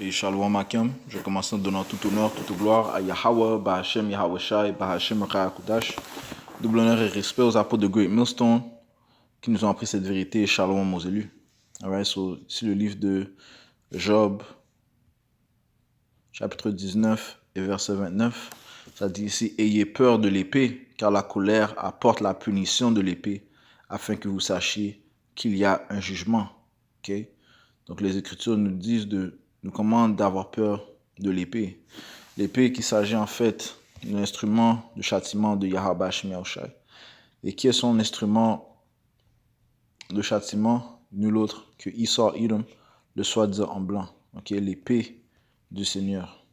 Et Shalom Makem, je commence en donnant tout honneur, toute gloire à Yahweh, Bahashem Yahweh Shai, Bahashem Rakakudash. Double honneur et respect aux apôtres de Great Millstone qui nous ont appris cette vérité et Shalom aux élus. Alright, so ici le livre de Job, chapitre 19 et verset 29. Ça dit ici, ayez peur de l'épée, car la colère apporte la punition de l'épée, afin que vous sachiez qu'il y a un jugement. Okay? Donc les Écritures nous commandent d'avoir peur de l'épée. L'épée qui s'agit en fait d'un instrument de châtiment de Yahweh Shai. Et qui est son instrument de châtiment? Nul autre que Esau Edom, le soi-disant en blanc. Okay? L'épée du Seigneur.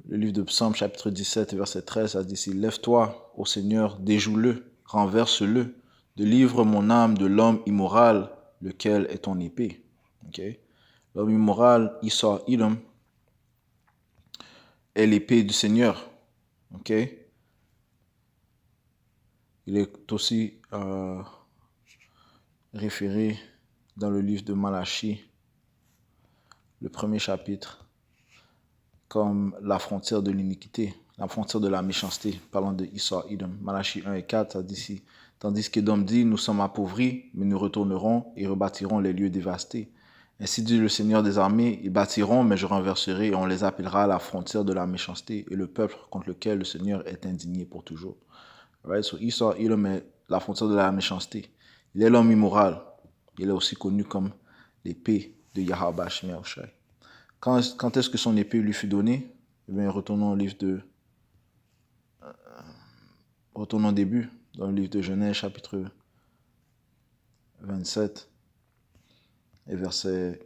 Le livre de Psaume, chapitre 17, verset 13, ça dit ici, lève-toi, ô Seigneur, déjoue-le, renverse-le, délivre mon âme de l'homme immoral, lequel est ton épée. Okay? L'homme immoral, Esau Edom, est l'épée du Seigneur. Okay? Il est aussi référé dans le livre de Malachie, le premier chapitre, comme la frontière de l'iniquité, la frontière de la méchanceté, parlant de Esau Edom. Malachie 1 et 4, ça dit ici, tandis qu'Édom dit, nous sommes appauvris, mais nous retournerons et rebâtirons les lieux dévastés. Ainsi dit le Seigneur des armées, ils bâtiront, mais je renverserai, et on les appellera la frontière de la méchanceté, et le peuple contre lequel le Seigneur est indigné pour toujours. Right? So Esau Edom est la frontière de la méchanceté. Il est l'homme immoral. Il est aussi connu comme l'épée de Yahweh Shai. Quand est-ce que son épée lui fut donnée? Eh bien, retournons au livre de... Retournons au début, dans le livre de Genèse, chapitre 27, et verset...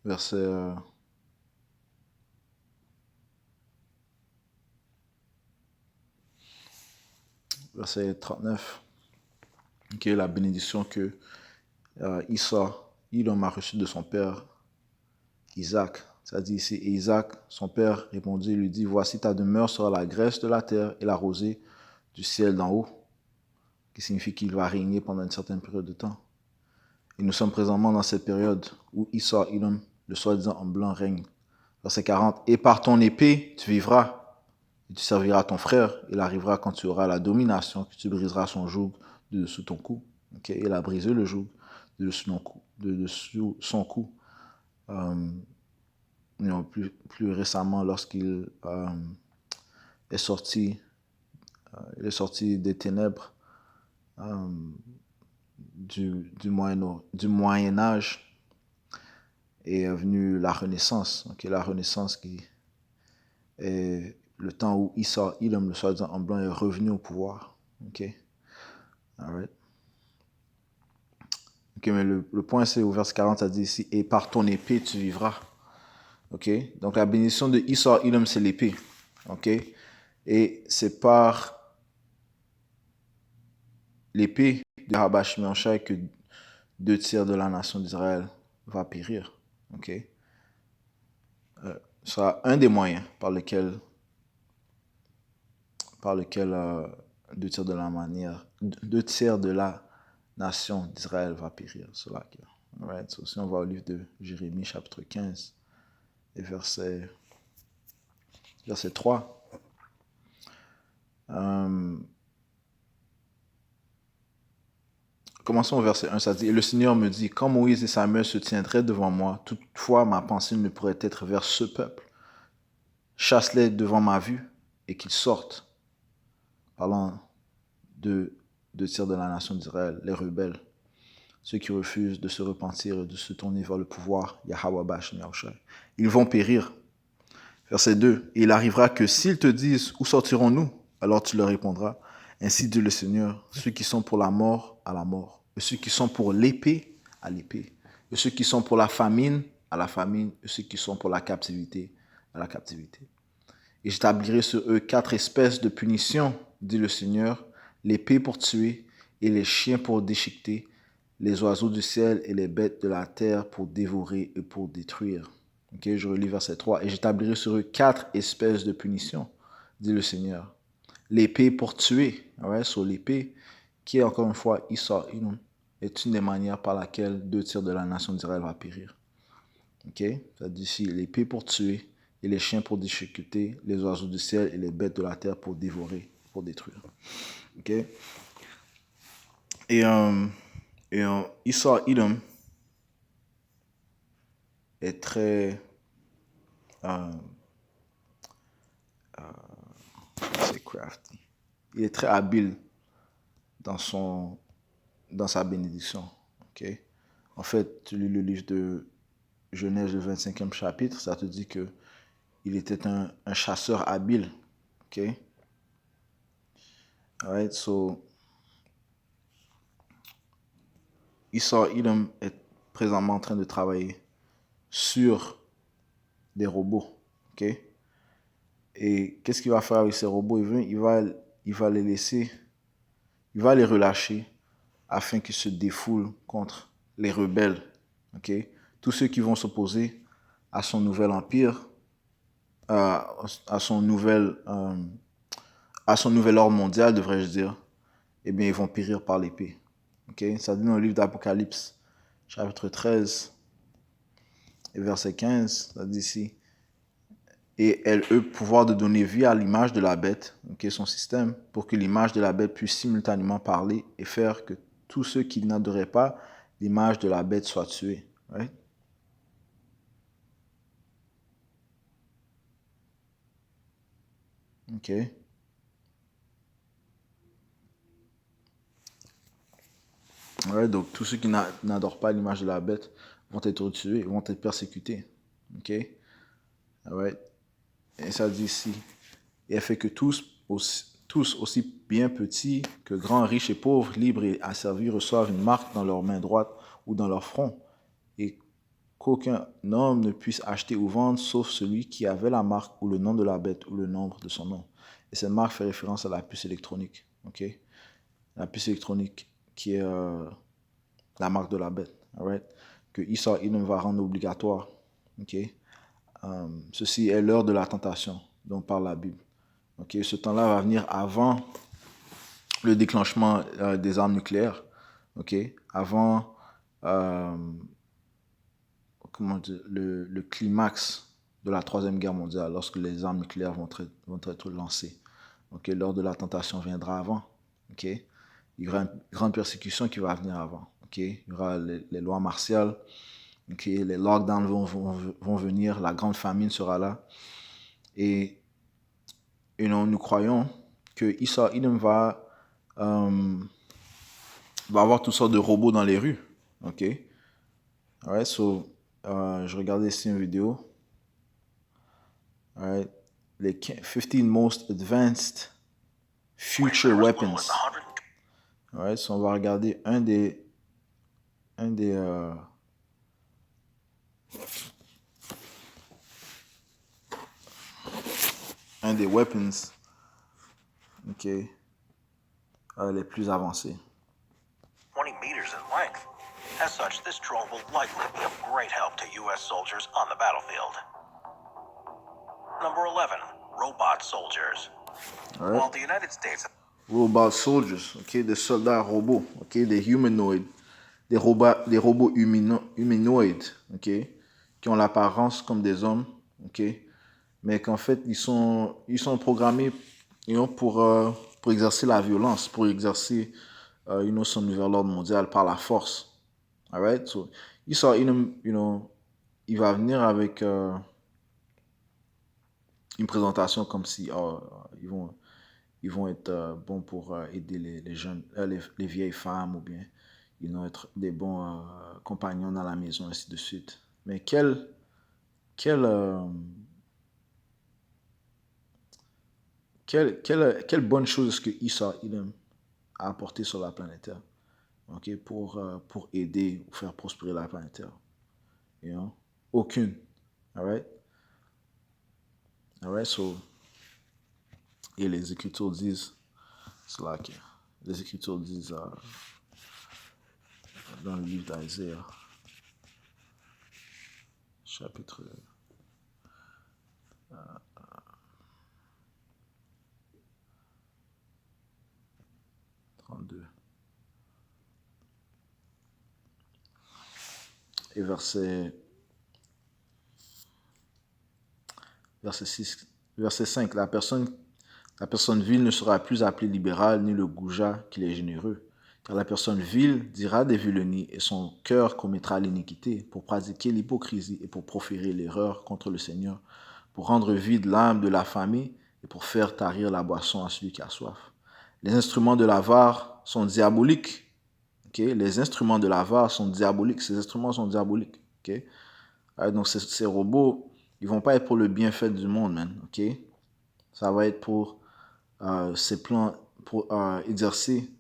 Verset 39, qui est la bénédiction que Esau, Edom a reçue de son père Isaac. Ça dit ici, et Isaac, son père, répondit et lui dit, voici ta demeure sera la graisse de la terre et la rosée du ciel d'en haut, qui signifie qu'il va régner pendant une certaine période de temps. Et nous sommes présentement dans cette période où Esau, Edom, le soi-disant en blanc, règne. Verset 40, et par ton épée tu vivras, et tu serviras ton frère. Il arrivera quand tu auras la domination, que tu briseras son joug de dessous ton cou. Okay? Il a brisé le joug de dessous son cou. Plus récemment, lorsqu'il est sorti des ténèbres du Moyen Âge, et est venue la Renaissance. Okay? La Renaissance qui est le temps où Esau Edom, le soi-disant en blanc, est revenu au pouvoir. Okay? All right. Okay, mais le point, c'est au verset 40, ça dit ici, et par ton épée, tu vivras. Okay? Donc, la bénédiction de Esau Edom, c'est l'épée. Okay? Et c'est par l'épée de Yahweh Shai que 2/3 de la nation d'Israël va périr. Okay? Ce sera un des moyens par lequel 2/3 de la nation d'Israël va périr. Right? So, si on va au livre de Jérémie, chapitre 15, et verset 3. Commençons au verset 1, ça dit, et le Seigneur me dit, quand Moïse et Samuel se tiendraient devant moi, toutefois ma pensée ne pourrait être vers ce peuple. Chasse-les devant ma vue et qu'ils sortent. Parlant de 2/3 de la nation d'Israël, les rebelles, ceux qui refusent de se repentir et de se tourner vers le pouvoir, Yahweh Shai. Ils vont périr. Verset 2, et il arrivera que s'ils te disent, où sortirons-nous? Alors tu leur répondras, ainsi dit le Seigneur, ceux qui sont pour la mort, à la mort, et ceux qui sont pour l'épée, à l'épée, et ceux qui sont pour la famine, à la famine, et ceux qui sont pour la captivité, à la captivité. Et j'établirai sur eux 4 espèces de punitions, dit le Seigneur, l'épée pour tuer, et les chiens pour déchiqueter, les oiseaux du ciel et les bêtes de la terre pour dévorer et pour détruire. Okay, je relis verset 3. Et j'établirai sur eux 4 espèces de punitions, dit le Seigneur. L'épée pour tuer, right? Sur l'épée, qui est encore une fois Esau, est une des manières par laquelle 2 tiers de la nation d'Israël va périr. Ok? Ça dit ici, l'épée pour tuer, et les chiens pour déchiqueter, les oiseaux du ciel et les bêtes de la terre pour dévorer, pour détruire. Ok? Et Esau Edom est très c'est crafty. Il est très habile dans sa bénédiction. Ok? En fait, tu lis le livre de Genèse, le 25e chapitre, ça te dit que il était un chasseur habile. Ok? Alright, so Esau Edom est présentement en train de travailler sur des robots. Ok? Et qu'est-ce qu'il va faire avec ces robots? Il va les laisser, il va les relâcher afin qu'ils se défoulent contre les rebelles. Ok? Tous ceux qui vont s'opposer à son nouvel empire, à son nouvel ordre mondial, devrais-je dire, eh bien, ils vont périr par l'épée. Ok? Ça dit dans le livre d'Apocalypse, chapitre 13 et verset 15, ça dit ici, et elle eut pouvoir de donner vie à l'image de la bête, okay, son système, pour que l'image de la bête puisse simultanément parler et faire que tous ceux qui n'adoraient pas l'image de la bête soient tués. Right? Ok. Ouais, donc tous ceux qui n'adorent pas l'image de la bête vont être tués, vont être persécutés. Ok. Right. Et ça dit ici, et elle fait que tous aussi bien petits que grands, riches et pauvres, libres et asservis, reçoivent une marque dans leur main droite ou dans leur front, et qu'aucun homme ne puisse acheter ou vendre sauf celui qui avait la marque ou le nom de la bête ou le nombre de son nom. Et cette marque fait référence à la puce électronique. Ok? La puce électronique qui est la marque de la bête. Alright? Que Esau Edom va rendre obligatoire. Ok? Ceci est l'heure de la tentation dont parle la Bible. Ok? Ce temps-là va venir avant le déclenchement des armes nucléaires. Ok? Avant comment dire, le climax de la Troisième Guerre mondiale, lorsque les armes nucléaires vont être lancées. Okay? L'heure de la tentation viendra avant. Okay? Il y aura une grande persécution qui va venir avant. Okay? Il y aura les lois martiales. Okay? Les lockdowns vont venir. La grande famine sera là. Et nous croyons que Esau Edom va avoir toutes sortes de robots dans les rues. OK? Alright, so, je regardais ici une vidéo. Alright, les 15 most advanced future weapons. Alright, so on va regarder un des weapons, ok, les plus avancés. 20 meters in length. As such, this drone will likely be of great help to U.S. soldiers on the battlefield. Number 11, robot soldiers. Alright. While the United States... Robot soldiers, ok, des soldats robots, ok, des humanoids, des robots humanoïdes, ok, qui ont l'apparence comme des hommes, ok, mais qu'en fait ils sont programmés pour exercer la violence, pour exercer son nouvel ordre mondial par la force. Alright, so Esau Edom, il va venir avec une présentation comme si ils vont être bons pour aider les jeunes, les vieilles femmes, ou bien ils vont être des bons compagnons dans la maison, ainsi de suite. Mais quelle bonne chose est-ce que Esau Edom a apporté sur la planète Terre, okay, pour aider ou faire prospérer la planète Terre? You know? Aucune. Alright? Alright, so, et les Écritures disent, cela que les Écritures disent dans le livre d'Isaiah, chapitre 32. et verset 6, verset 5. La personne vile ne sera plus appelée libérale ni le goujat qu'il est généreux. Car la personne vile dira des vilenies et son cœur commettra l'iniquité pour pratiquer l'hypocrisie et pour proférer l'erreur contre le Seigneur, pour rendre vide l'âme de l'affamé et pour faire tarir la boisson à celui qui a soif. Les instruments de l'avare sont diaboliques. Okay? Les instruments de l'avare sont diaboliques. Ces instruments sont diaboliques. Okay? Donc ces robots, ils vont pas être pour le bienfait du monde, man. Okay? Ça va être pour ses plans, pour exercer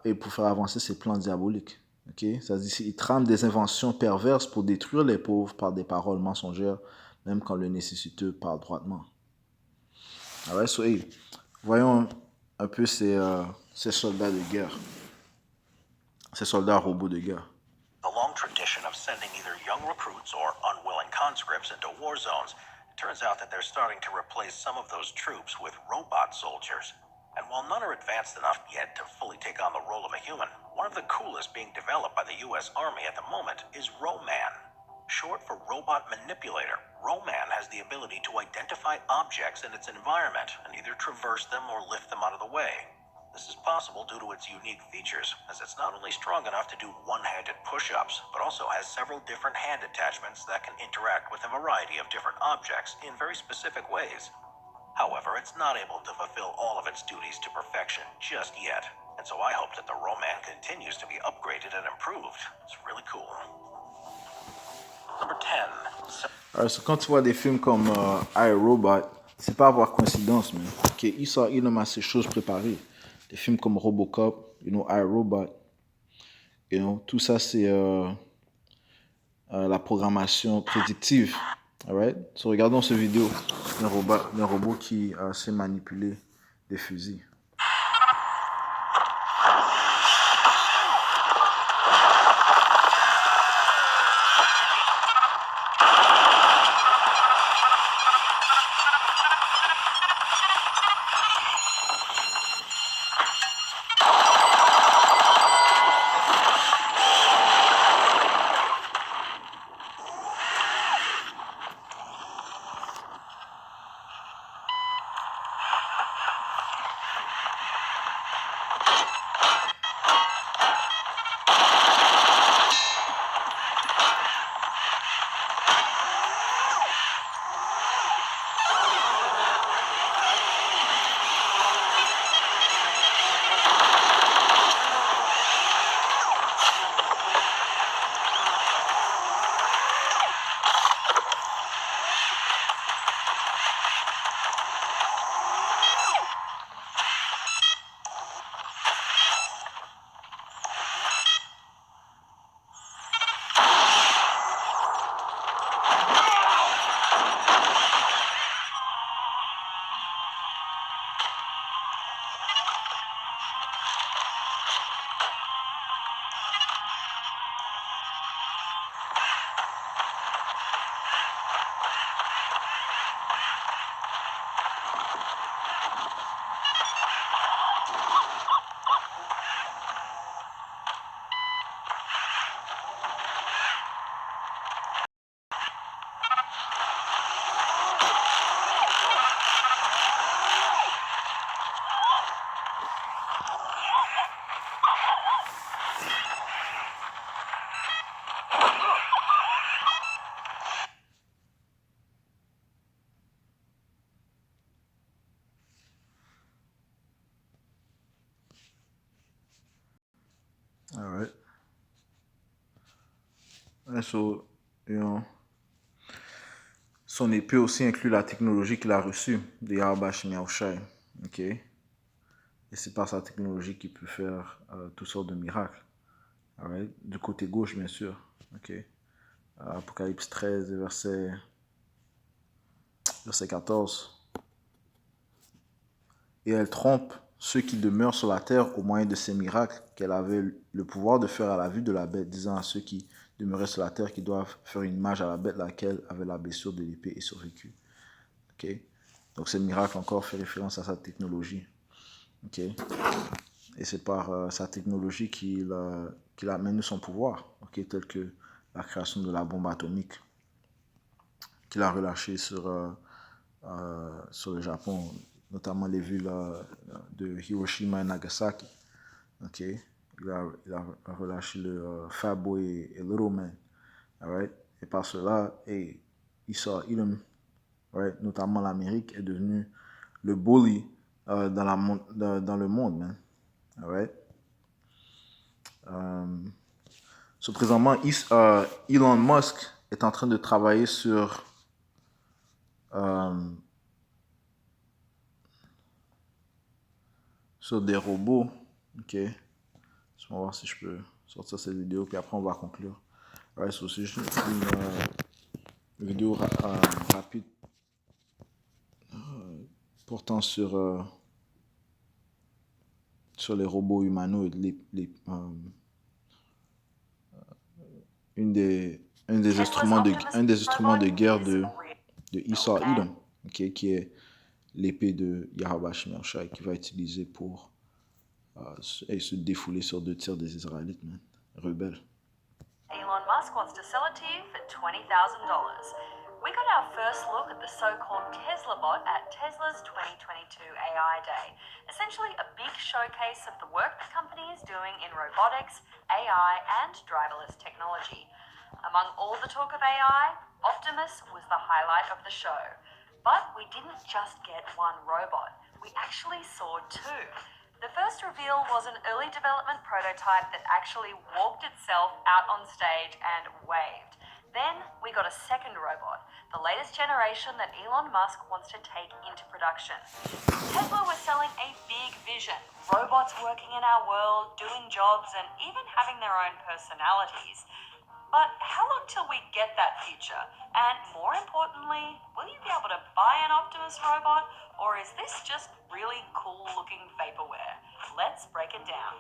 et pour faire avancer ses plans diaboliques. Okay? Ça dit qu'il trame des inventions perverses pour détruire les pauvres par des paroles mensongères, même quand le nécessiteux parle droitement. Alright, so, hey, voyons un peu ces soldats de guerre, ces soldats robots de guerre. The long tradition of sending either young recruits or unwilling conscripts into war zones, it turns out that they're starting to replace some of those troops with robot soldiers. And while none are advanced enough yet to fully take on the role of a human, one of the coolest being developed by the US Army at the moment is Roman. Short for Robot Manipulator, Roman has the ability to identify objects in its environment and either traverse them or lift them out of the way. This is possible due to its unique features, as it's not only strong enough to do one-handed push-ups, but also has several different hand attachments that can interact with a variety of different objects in very specific ways. However, it's not able to fulfill all of its duties to perfection just yet, and so I hope that the Roman continues to be upgraded and improved. It's really cool. Number 10. Alors, so, quand tu vois des films comme iRobot, c'est pas par coïncidence, mais okay, ils ont ces choses préparées. Des films comme Robocop, iRobot, tout ça c'est la programmation prédictive. Alright? So, regardons cette vidéo d'un robot qui sait manipuler des fusils. Alright. And so, son épée aussi inclut la technologie qu'il a reçue de Yahweh Shai. Ok? Et c'est par sa technologie qu'il peut faire toutes sortes de miracles. Alright? Du côté gauche, bien sûr. Ok? Apocalypse 13, verset 14. Et elle trompe ceux qui demeurent sur la terre au moyen de ces miracles qu'elle avait le pouvoir de faire à la vue de la bête, disant à ceux qui demeuraient sur la terre qu'ils doivent faire une image à la bête, laquelle avait la blessure de l'épée et survécu. Okay? Donc ce miracle encore fait référence à sa technologie. Okay? Et c'est par sa technologie qu'il a maintenu son pouvoir, okay? Tel que la création de la bombe atomique qu'il a relâchée sur le Japon, notamment les villes de Hiroshima et Nagasaki. Ok, il a relâché le Fat Boy et Little Man. Alright, et par cela, Esau Edom, right, notamment l'Amérique, est devenu le bully dans le monde, man. Alright. Présentement, Elon Musk est en train de travailler sur des robots. Ok. On va voir si je peux sortir cette vidéo, puis après on va conclure. Ouais, c'est aussi juste une vidéo rapide portant sur les robots humanoïdes, un des instruments de guerre de Esau Edom, okay, qui est l'épée de Yahweh Shai, qui va utiliser pour se défouler sur 2 tiers des Israélites, man, rebelles. Elon Musk wants to sell it to you for $20,000. We got our first look at the so-called Tesla bot at Tesla's 2022 AI Day. Essentially a big showcase of the work the company is doing in robotics, AI, and driverless technology. Among all the talk of AI, Optimus was the highlight of the show. But we didn't just get one robot. We actually saw 2. The first reveal was an early development prototype that actually walked itself out on stage and waved. Then we got a second robot, the latest generation that Elon Musk wants to take into production. Tesla was selling a big vision, robots working in our world, doing jobs, and even having their own personalities. But how long till we get that future? And more importantly, will you be able to buy an Optimus robot, or is this just really cool looking vaporware? Let's break it down.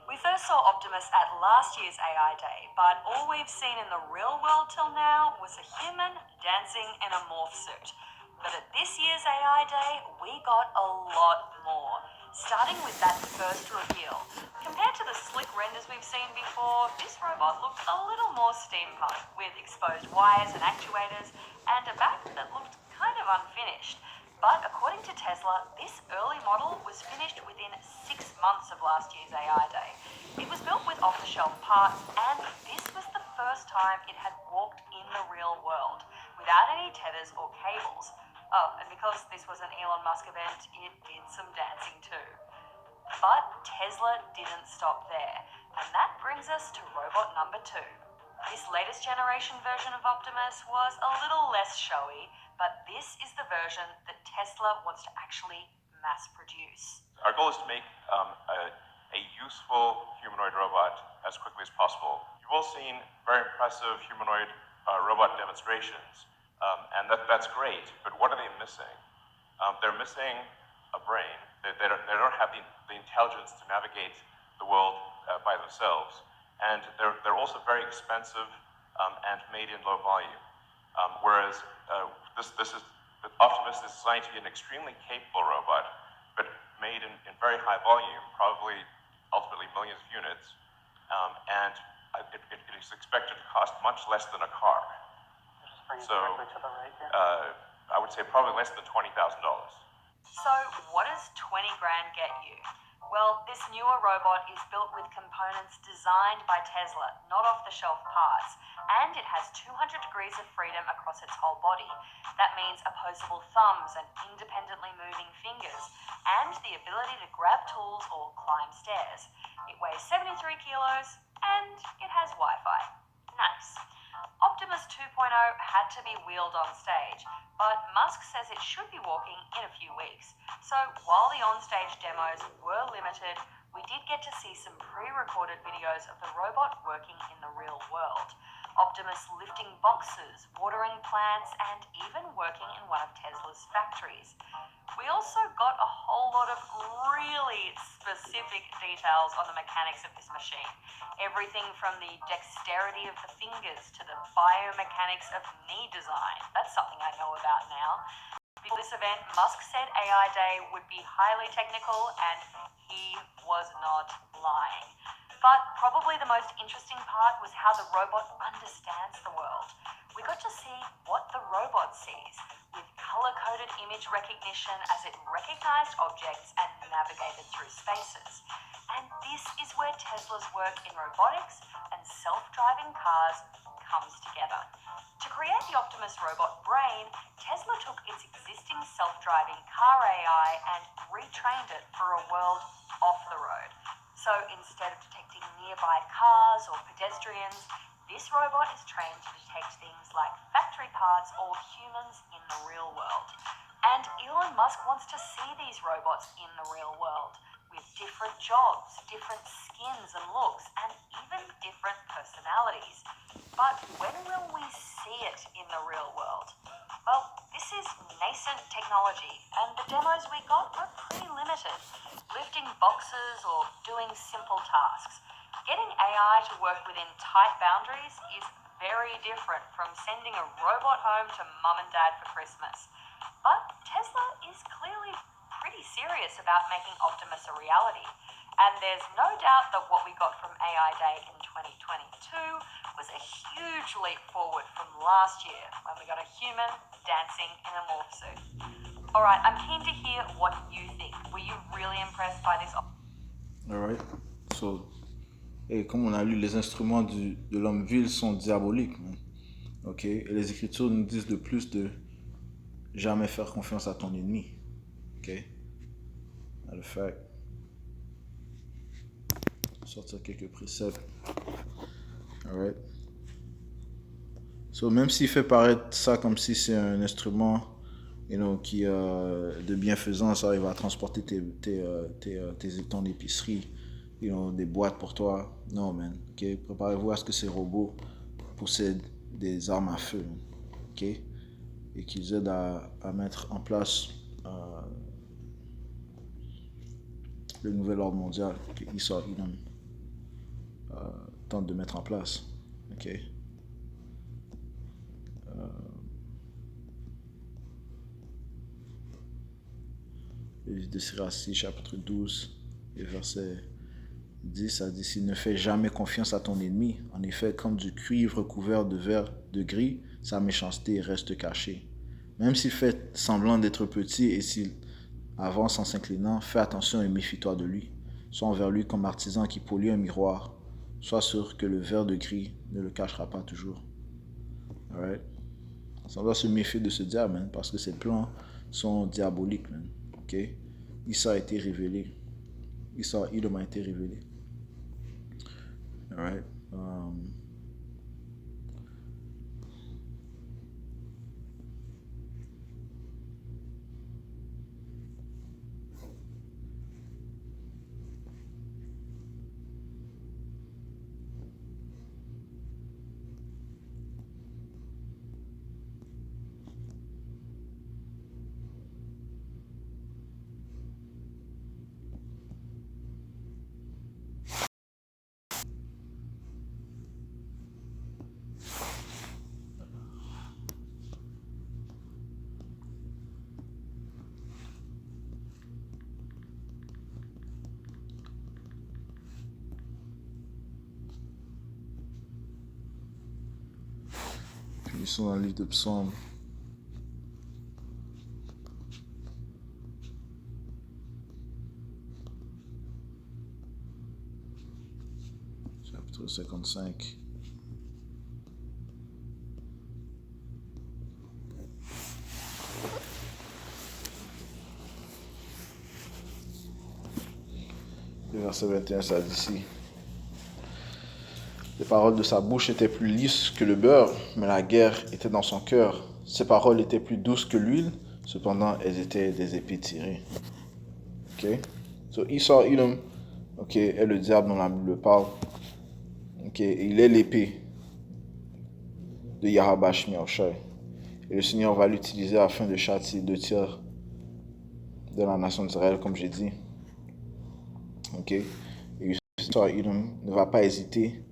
We first saw Optimus at last year's AI Day, but all we've seen in the real world till now was a human dancing in a morph suit. But at this year's AI Day, we got a lot more. Starting with that first reveal. Compared to the slick renders we've seen before, this robot looked a little more steampunk, with exposed wires and actuators, and a back that looked kind of unfinished. But according to Tesla, this early model was finished within 6 months of last year's AI Day. It was built with off-the-shelf parts, and this was the first time it had walked in the real world, without any tethers or cables. Oh, and because this was an Elon Musk event, it did some dancing too. But Tesla didn't stop there, and that brings us to robot number 2. This latest generation version of Optimus was a little less showy, but this is the version that Tesla wants to actually mass produce. Our goal is to make a useful humanoid robot as quickly as possible. You've all seen very impressive humanoid robot demonstrations. And that's great, but what are they missing? They're missing a brain. They don't have the intelligence to navigate the world by themselves. And they're also very expensive and made in low volume. Whereas Optimus is designed to be an extremely capable robot, but made in very high volume, probably ultimately millions of units. And it is expected to cost much less than a car. So, I would say probably less than $20,000. So, what does 20 grand get you? Well, this newer robot is built with components designed by Tesla, not off-the-shelf parts, and it has 200 degrees of freedom across its whole body. That means opposable thumbs and independently moving fingers, and the ability to grab tools or climb stairs. It weighs 73 kilos, and it has Wi-Fi. Nice. Optimus 2.0 had to be wheeled on stage, but Musk says it should be walking in a few weeks. So while the on-stage demos were limited, we did get to see some pre-recorded videos of the robot working in the real world. Optimus lifting boxes, watering plants, and even working in one of Tesla's factories. We also got a whole lot of really specific details on the mechanics of this machine. Everything from the dexterity of the fingers to the biomechanics of knee design. That's something I know about now. For this event, Musk said AI Day would be highly technical, and he was not lying. But probably the most interesting part was how the robot understands the world. We got to see what the robot sees, with color-coded image recognition as it recognized objects and navigated through spaces. And this is where Tesla's work in robotics and self-driving cars comes together. To create the Optimus robot brain, Tesla took its existing self-driving car AI and retrained it for a world off the road. So instead of detecting nearby cars or pedestrians, this robot is trained to detect things like factory parts or humans in the real world. And Elon Musk wants to see these robots in the real world, with different jobs, different skins and looks, and even different personalities. But when will we see it in the real world? Well, this is nascent technology, and the demos we got were pretty limited, lifting boxes or doing simple tasks. Getting AI to work within tight boundaries is very different from sending a robot home to mum and dad for Christmas. But Tesla is clearly pretty serious about making Optimus a reality. And there's no doubt that what we got from AI Day in 2022 was a huge leap forward from last year when we got a human dancing in a morph suit. Alright, I'm keen to hear what you think. Were you really impressed by this? Alright. So, et comme on a lu, les instruments de l'homme vil sont diaboliques. Man. Ok. Et les Écritures nous disent de plus de jamais faire confiance à ton ennemi. Ok. Le fait. Sortir quelques préceptes. Alright. So, même s'il fait paraître ça comme si c'est un instrument, qui de bienfaisance, il va transporter ton épicerie, des boîtes pour toi. Non, man. Ok. Préparez-vous à ce que ces robots possèdent des armes à feu. Ok. Et qu'ils aident à mettre en place le nouvel ordre mondial que Esau Edom tente de mettre en place. Ok. Le livre de Sirachie, chapitre 12, et verset 10, ça dit: s'il ne fait jamais confiance à ton ennemi, en effet, comme du cuivre couvert de verre de gris, sa méchanceté reste cachée. Même s'il fait semblant d'être petit et s'il avance en s'inclinant, fais attention et méfie-toi de lui. Sois envers lui comme artisan qui polit un miroir. Sois sûr que le verre de gris ne le cachera pas toujours. Alright? On doit se méfier de ce diable, man, parce que ses plans sont diaboliques, man. Ok? Esau a été révélé. Esau Edom a été révélé. Alright? Ils sont dans le livre de Psaume. Chapitre 55. Le verset 21, ça dit ici: les paroles de sa bouche étaient plus lisses que le beurre, mais la guerre était dans son cœur. Ses paroles étaient plus douces que l'huile, cependant elles étaient des épées tirées. Ok? So Esau Edom, ok, est le diable dont la Bible parle. Ok, il est l'épée de Yahabash Miaushai. Et le Seigneur va l'utiliser afin de châtier 2 tiers de la nation d'Israël, comme j'ai dit. Ok? Et Esau Edom ne va pas hésiter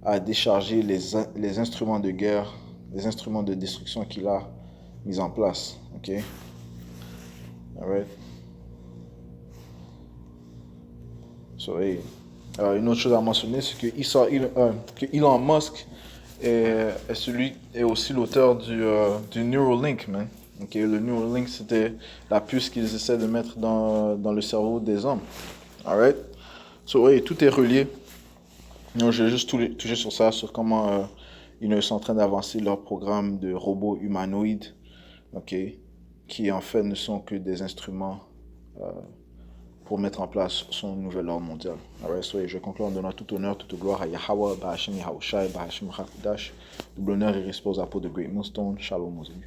à décharger les instruments de guerre, les instruments de destruction qu'il a mis en place. Ok? Alright. So, hey. Une autre chose à mentionner, c'est que Elon Musk est aussi l'auteur du Neuralink, man. Ok, le Neuralink, c'était la puce qu'ils essaient de mettre dans le cerveau des hommes. Alright? So, hey, tout est relié. Donc, je vais juste toucher sur ça, sur comment ils sont en train d'avancer leur programme de robots humanoïdes, ok, qui en fait ne sont que des instruments pour mettre en place son nouvel ordre mondial. Alright, so, je conclue en donnant tout honneur, toute gloire à Yahweh, Bahashem Yahushai, Bahashem Hakudash. Double honneur et respect aux apôtres de Great Millstone. Shalom aux amis.